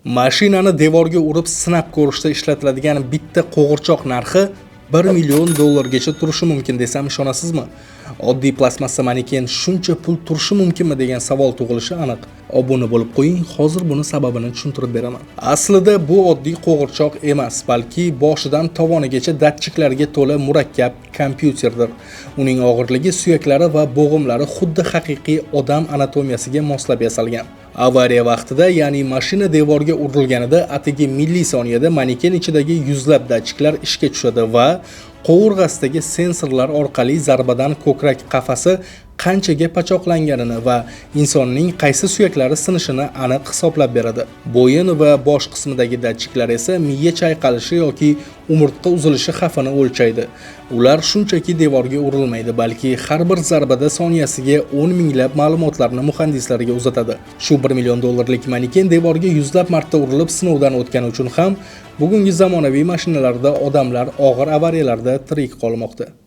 Mashinani devorga urib sinab ko'rishda ishlatiladigan bitta qo'g'irchoq narxi $1 million gacha turishi mumkin desam ishonasizmi? Oddiy plastmassa maneken shuncha pul turishi mumkinmi degan savol tug'ilishi aniq. Obuna bo'lib qo'ying, hozir buni sababini tushuntirib beraman. Aslida bu oddiy qo'g'irchoq emas, balki boshidan tovonigacha datchiklarga to'la murakkab kompyuterdir. Uning og'irligi suyaklari va bo'g'imlari xuddi haqiqiy odam anatomiyasiga moslab yasalgan. Avariya vaqtida, ya'ni mashina devorga urilganida atigi millisoniyada maneken ichidagi yuzlab datchiklar ishga tushadi va qovurg'asidagi sensorlar orqali zarbadan ko'krak qafasi qanchaga pachoqlanganini va insonning qaysi suyaklari sinishini aniq hisoblab beradi. Bo'yin va bosh qismidagi datchiklar esa miya chayqalishi yoki umurtqa uzilishi xavfini o'lchaydi. Ular shunchaki devorga urilmaydi, balki har bir zarbada soniyasiga 10 minglab ma'lumotlarni muhandislarga uzatadi. Shu $1 million maneken devorga yuzlab marta urilib sinovdan o'tgani uchun ham bugungi zamonaviy mashinalarda odamlar og'ir avariyalarda tirik qolmoqda.